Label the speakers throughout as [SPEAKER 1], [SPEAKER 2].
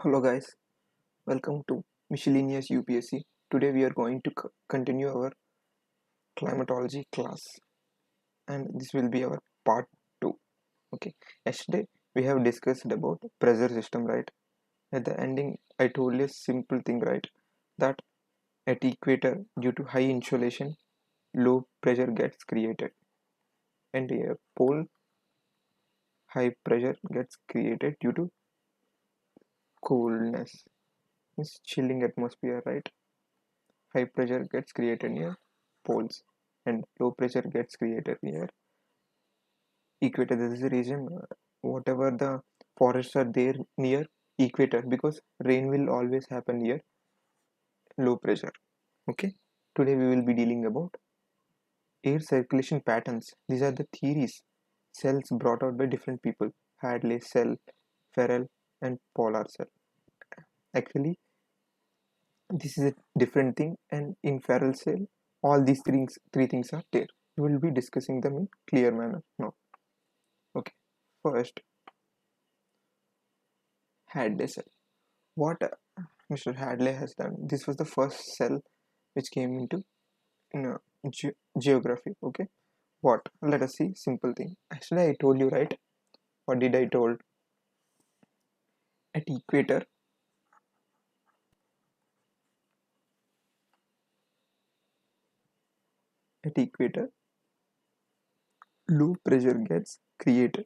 [SPEAKER 1] Hello guys, welcome to Miscellaneous UPSC. Today we are going to continue our climatology class and this will be our part 2. Okay, yesterday we have discussed about pressure system, right? At the ending I told you a simple thing, right? That at equator due to high insolation low pressure gets created and a pole high pressure gets created due to coolness. It's chilling atmosphere, right? High pressure gets created near poles and low pressure gets created near equator. This is the reason whatever the forests are there near equator, because rain will always happen near low pressure. Okay, today we will be dealing about air circulation patterns. These are the theories cells brought out by different people: Hadley cell, Ferrel, and Polar cell. Actually, this is a different thing, and in Ferrel cell all these three things are there. We will be discussing them in clear manner now. Okay, first, Hadley cell. What Mr. Hadley has done. This was the first cell which came into in geography. Okay, what? Let us see. Simple thing. Actually, I told you, right. What did I told? At equator, at equator, low pressure gets created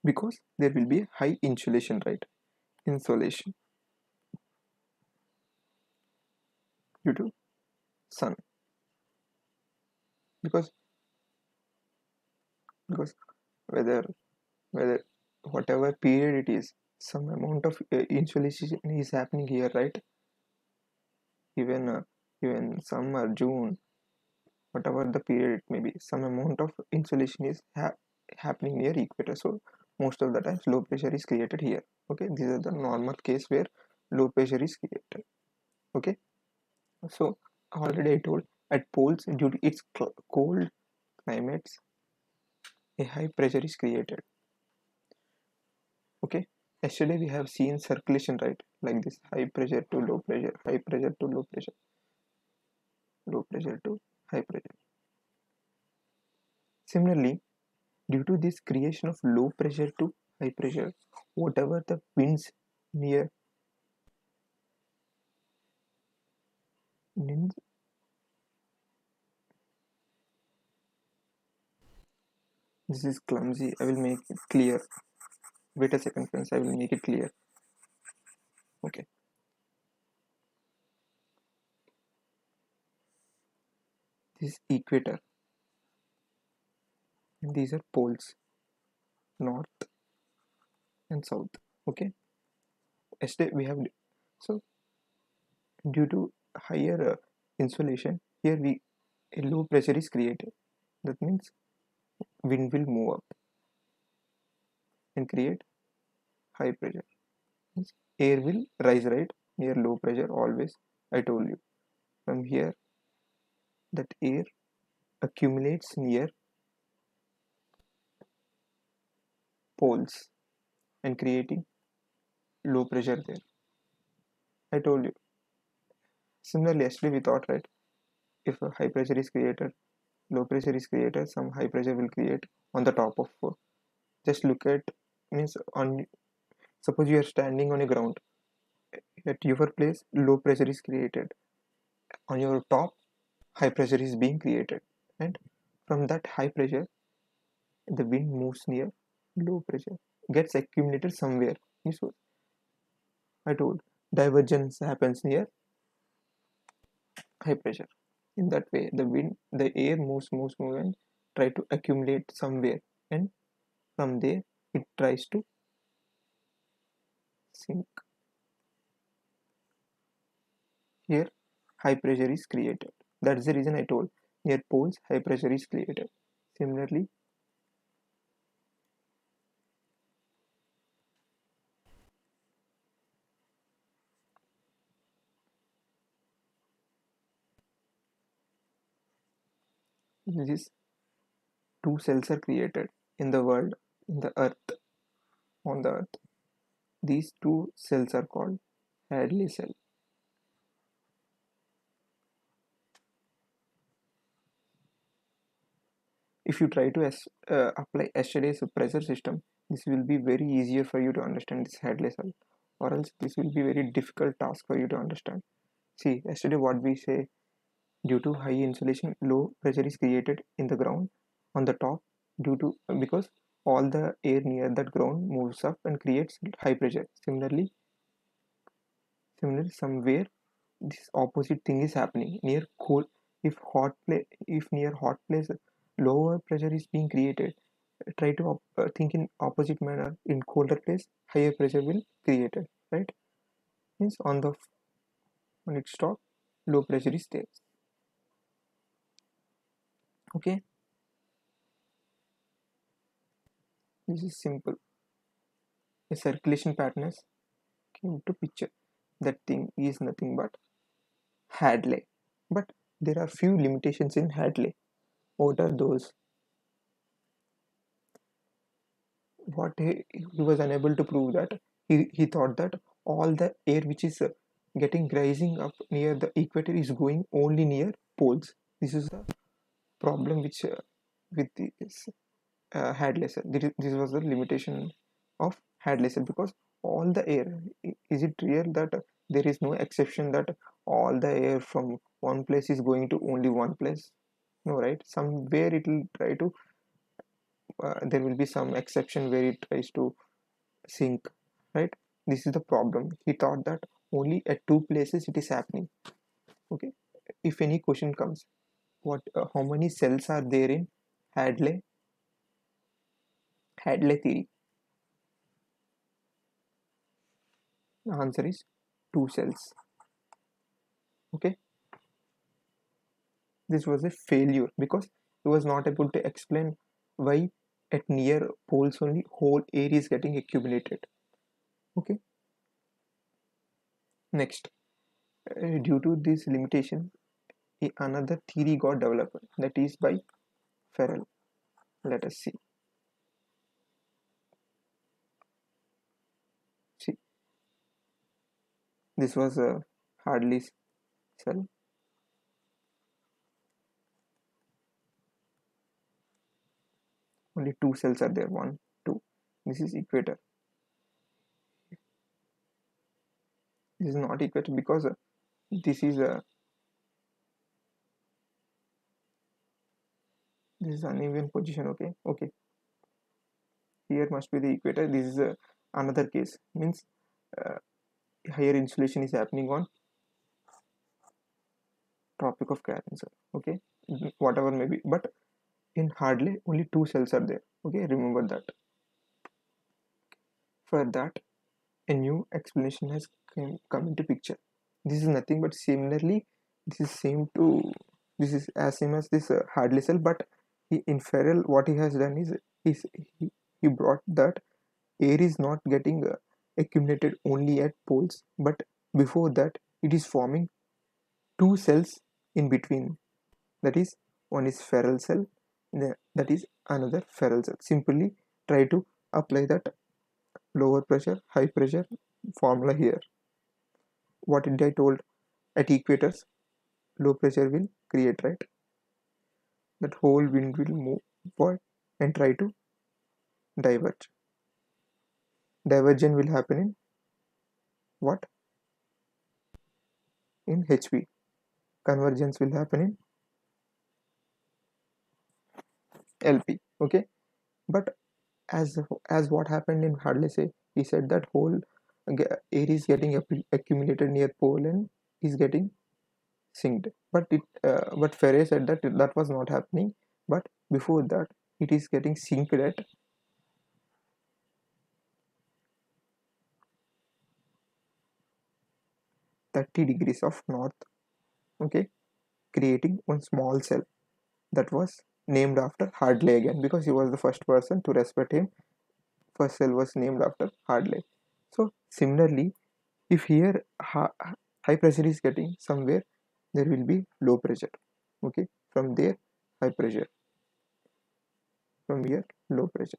[SPEAKER 1] because there will be high insulation, right? Insolation due to sun, because because whether whether whatever period it is, some amount of insulation is happening here, right? Even even summer, June, whatever the period it may be, some amount of insulation is happening near equator. So most of the times low pressure is created here. Okay, these are the normal case where low pressure is created. Okay, so already I told at poles due to its cold climates a high pressure is created. Okay, yesterday we have seen circulation, right? Like this: high pressure to low pressure, high pressure to low pressure, low pressure to high pressure. Similarly, due to this creation of low pressure to high pressure, whatever the winds near winds, this is clumsy. I will make it clear. Wait a second, friends. I will make it clear. Okay, this is equator, and these are poles, north and south. Okay, yesterday we have so due to higher insulation here we a low pressure is created. That means wind will move up and create high pressure. Means air will rise, right? Near low pressure always. I told you from here that air accumulates near poles and creating low pressure there. I told you. Similarly, yesterday we thought, right, if a high pressure is created, low pressure is created, some high pressure will create on the top of. Just look at, means on, suppose you are standing on a ground. At your place, low pressure is created. On your top, high pressure is being created. And from that high pressure, the wind moves near low pressure, gets accumulated somewhere. So I told divergence happens near high pressure. In that way, the air moves and try to accumulate somewhere. And from there, it tries to sink. Here, high pressure is created. That's the reason I told near poles, high pressure is created. Similarly, these two cells are created. in the world, in the earth, on the earth. These two cells are called Hadley cell. If you try to apply yesterday's pressure system, this will be very easier for you to understand this Hadley cell, or else this will be very difficult task for you to understand. See, yesterday what we say, due to high insulation, low pressure is created in the ground on the top due to because all the air near that ground moves up and creates high pressure. Similarly, somewhere this opposite thing is happening near cold. If near hot place, lower pressure is being created. Try to think in opposite manner. In colder place, higher pressure will created. Right? Means on its top, low pressure is there. Okay, this is simple. A circulation pattern is came to picture. That thing is nothing but Hadley. But there are few limitations in Hadley. What are those? What he was unable to prove that he thought that all the air which is getting rising up near the equator is going only near poles. This is the problem which with this Hadley cell. This was the limitation of Hadley cell because all the air, is it real that there is no exception that all the air from one place is going to only one place? No, right? Somewhere it will try to there will be some exception where it tries to sink, right? This is the problem. He thought that only at two places it is happening. Okay, if any question comes, how many cells are there in Hadley Hadley theory? The answer is two cells. Okay, this was a failure because he was not able to explain why at near poles only whole air is getting accumulated. Okay, next, due to this limitation, another theory got developed, that is by Ferrel. Let us see. See, this was a Hadley cell. Only two cells are there. One, two. This is equator. This is not equator because this is a this is uneven position. Okay, okay. Here must be the equator. This is another case. Means uh, higher insulation is happening on Tropic of Cancer. Okay, whatever may be. But in Hadley, only two cells are there. Okay, remember that. For that, a new explanation has come into picture. This is nothing but similarly, this is same to this is as same as this Hadley cell, but in Ferrel, what he has done is he brought that air is not getting accumulated only at poles, but before that it is forming two cells in between. That is, one is Ferrel cell, that is another Ferrel cell. Simply try to apply that lower pressure, high pressure formula here. What did I told? At equators, low pressure will create, right? That whole wind will move forward and try to diverge. Divergence will happen in what? In HP. Convergence will happen in LP. Okay, but as what happened in Hadley say, he said that whole air is getting accumulated near pole and is getting synced. But Ferrier said that that was not happening. But before that, it is getting synced at 30 degrees of north. Okay, creating one small cell that was named after Hadley again because he was the first person to respect him. First cell was named after Hadley. So similarly, if here high pressure is getting somewhere, there will be low pressure. Okay, from there high pressure. from here low pressure.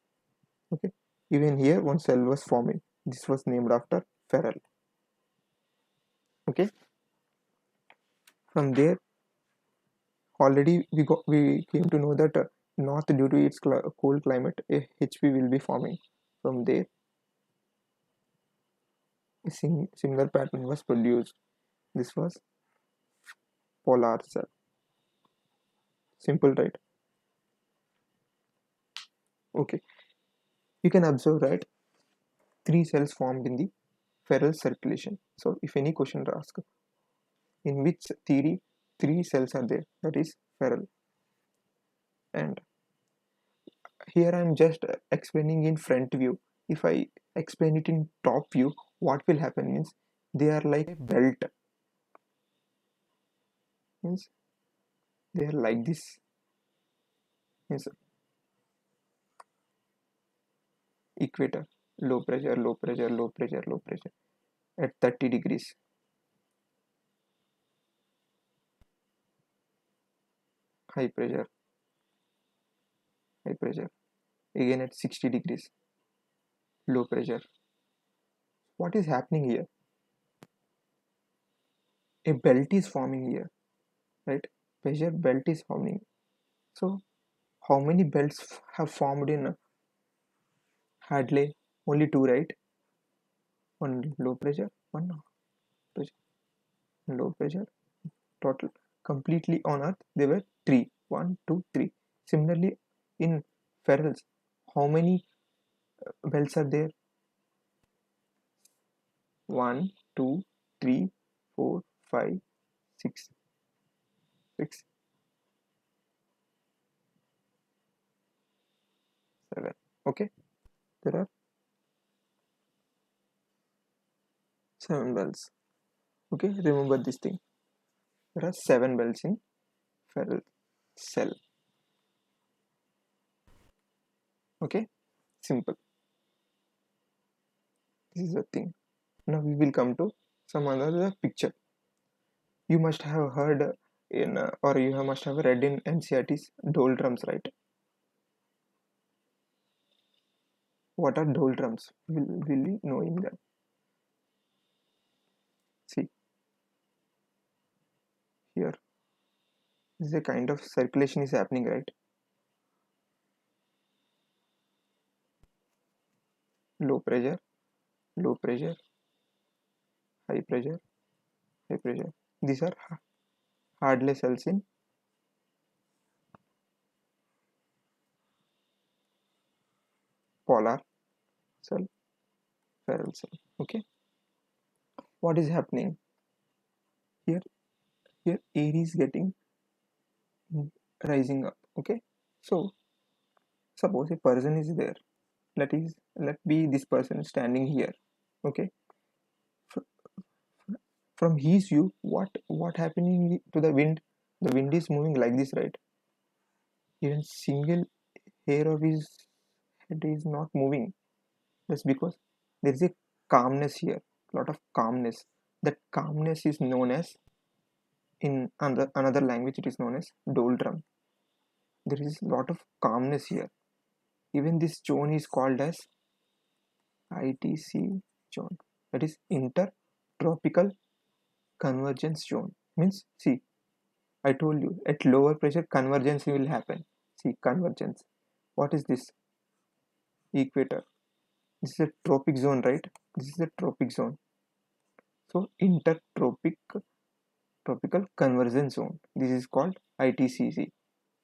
[SPEAKER 1] Okay, even here one cell was forming. This was named after Ferrel. Okay, from there already we came to know that north, due to its cold climate, a HP will be forming. From there a similar pattern was produced. This was polar cell. Simple, right? Okay, you can observe, right, three cells formed in the Ferrel circulation. So if any question asked, in which theory three cells are there, that is Ferrel. And here I am just explaining in front view. If I explain it in top view, what will happen means they are like a belt. Means they are like this. Means equator, low pressure, low pressure, low pressure, low pressure at 30 degrees. High pressure, high pressure. Again at 60 degrees, low pressure. What is happening here? A belt is forming here, right? Pressure belt is forming. So how many belts have formed in Hadley? Only two, right? One low pressure, one pressure, low pressure. Total completely on Earth there were three. One, two, three. Similarly, in Ferrels, how many belts are there? One, two, three, four, five, six, six, seven. Okay, there are seven belts. Okay, remember this thing. There are seven belts in Ferrel cell. Okay, simple. This is the thing. Now we will come to some other picture. You must have heard in or you must have read in NCERT's doldrums, right? What are doldrums? Will you knowing them? See here, this is a kind of circulation is happening, right? Low pressure, low pressure, high pressure, high pressure. These are Hartley cells in polar cell, Ferrel cell. Okay, what is happening here? Here air is getting rising up. Okay, so suppose a person is there. Let be this person standing here. Okay, from his view, what happening to the wind? The wind is moving like this, right? Even single hair of his head is not moving. That's because there is a calmness here, lot of calmness. That calmness is known as, in another language it is known as doldrum. There is a lot of calmness here. Even this zone is called as ITC zone. That is intertropical convergence zone. Means, see, I told you at lower pressure convergence will happen. See, convergence. What is this? Equator. This is a tropic zone, right? This is a tropic zone. So intertropic tropical convergence zone. This is called ITCZ.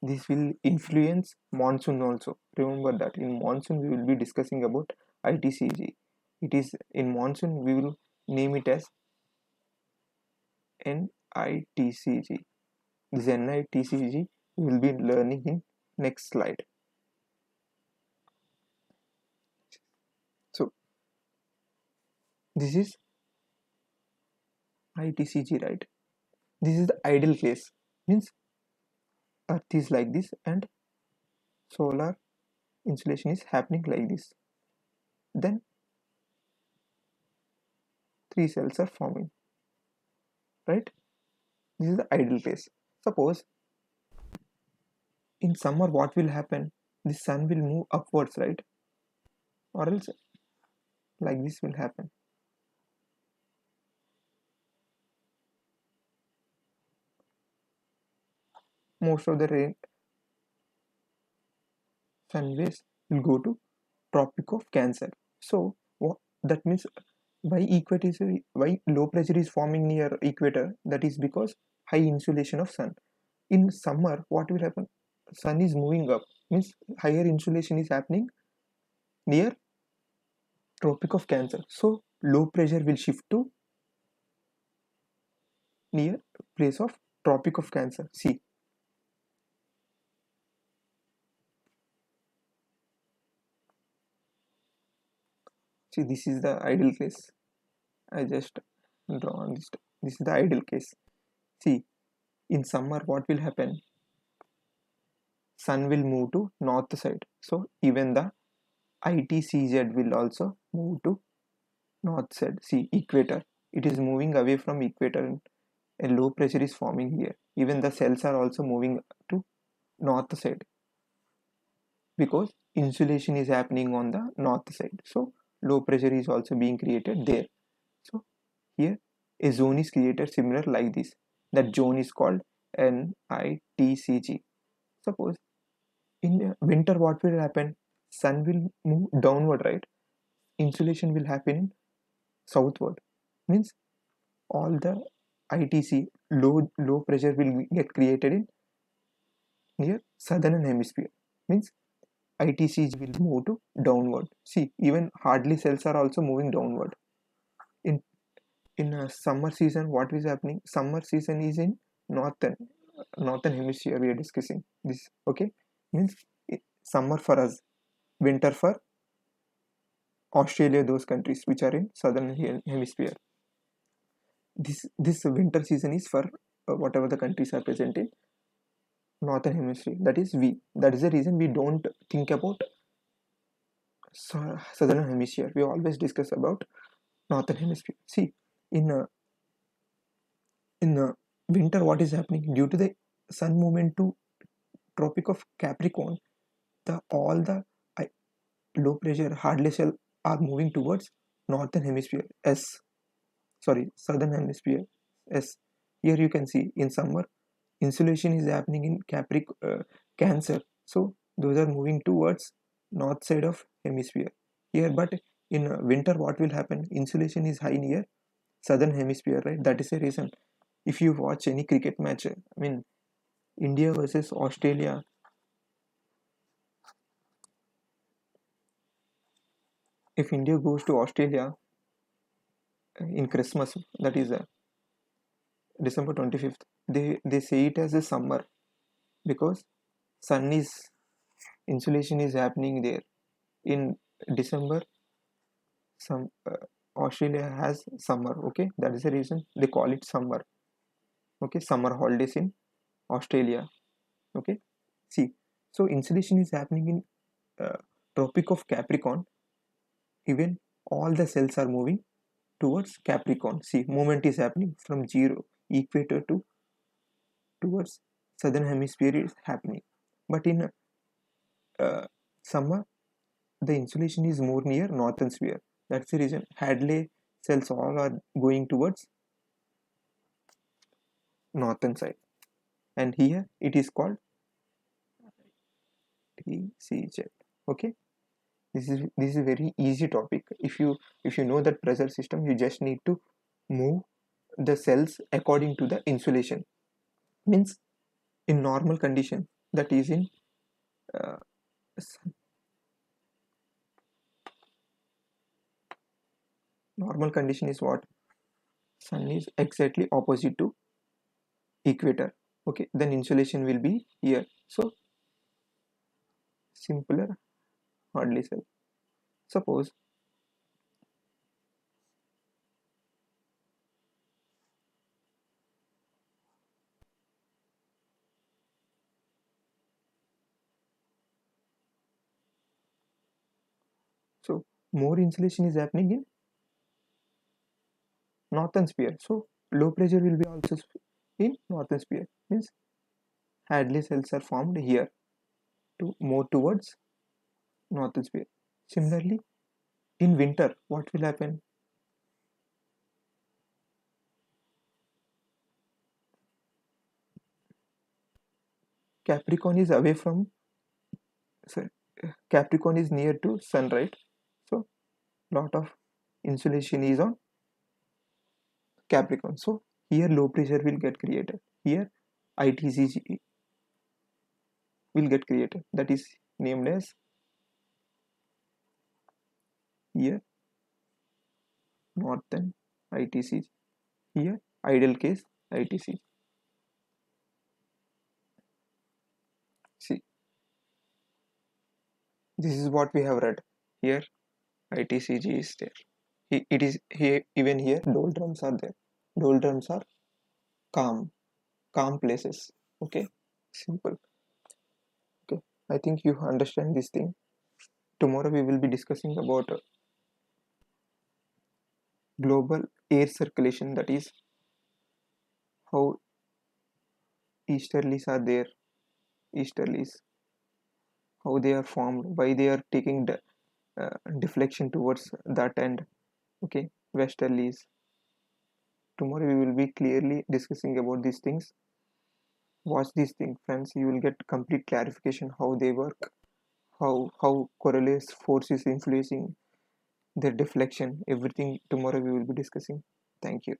[SPEAKER 1] This will influence monsoon also. Remember that in monsoon we will be discussing about ITCG. It is in monsoon we will name it as NITCG. This NITCG we will be learning in next slide. So this is ITCG, right? This is the ideal case. Means Earth is like this and solar insulation is happening like this. Then three cells are forming, right? This is the ideal case. Suppose in summer what will happen? the sun will move upwards, right? Or else like this will happen. Most of the rain sun rays will go to Tropic of Cancer. So what that means, why equator is, why low pressure is forming near equator? That is because high insolation of sun. In summer what will happen? Sun is moving up, means higher insolation is happening near Tropic of Cancer. So low pressure will shift to near place of Tropic of Cancer. See, this is the ideal case. I just draw on this. This is the ideal case. See, in summer what will happen? Sun will move to north side, so even the ITCZ will also move to north side. See, equator, it is moving away from equator and a low pressure is forming here. Even the cells are also moving to north side because insulation is happening on the north side, so low pressure is also being created there. So here a zone is created similar like this. That zone is called NITCG. Suppose in winter what will happen? Sun will move downward, right? Insulation will happen southward, means all the ITC, low pressure will get created in near southern hemisphere, means ITCs will move to downward. See, even hardly cells are also moving downward. In a summer season what is happening? Summer season is in northern hemisphere we are discussing this, okay? Means summer for us, winter for Australia, those countries which are in southern hemisphere. This winter season is for whatever the countries are present in northern hemisphere. That is we. That is the reason we don't think about southern hemisphere. We always discuss about northern hemisphere. See, in winter, what is happening due to the sun movement to Tropic of Capricorn? The all the low pressure hardly cell are moving towards northern hemisphere. Southern hemisphere. S. Here you can see in summer insulation is happening in Cancer, so those are moving towards north side of hemisphere here. But in winter what will happen? Insulation is high near southern hemisphere, right? That is the reason if you watch any cricket match, I mean India versus Australia, if India goes to Australia in Christmas, that is December 25th, they say it as a summer because sun is insulation is happening there in December. Some Australia has summer, okay? That is the reason they call it summer, okay? Summer holidays in Australia, okay? See, so insulation is happening in Tropic of Capricorn. Even all the cells are moving towards Capricorn. See, movement is happening from zero equator to towards southern hemisphere is happening. But in summer the insulation is more near northern sphere. That's the reason Hadley cells all are going towards northern side, and here it is called TCZ. Okay, this is a very easy topic. If you know that pressure system, you just need to move the cells according to the insulation. Means in normal condition, that is in uh, normal condition is what? Sun is exactly opposite to equator. Okay, then insulation will be here. So simpler hardly cell. Suppose so more insulation is happening in northern sphere. So low pressure will be also in northern sphere. Means Hadley cells are formed here. to more towards north hemisphere. Similarly, in winter, what will happen? Capricorn is away from, sorry, Capricorn is near to sun, right? So lot of insulation is on Capricorn. So here low pressure will get created. Here ITCG will get created. That is named as here northern ITCG. Here ideal case ITCG. See, this is what we have read. Here ITCG is there. It is here, even here doldrums are there. Doldrums are calm, calm places. Okay, simple. Okay, I think you understand this thing. Tomorrow we will be discussing about global air circulation, that is how easterlies are there, easterlies, how they are formed, why they are taking deflection towards that end. Okay, westerlies. Tomorrow we will be clearly discussing about these things. Watch these things, friends. You will get complete clarification how they work, how Coriolis force is influencing their deflection. Everything tomorrow we will be discussing. Thank you.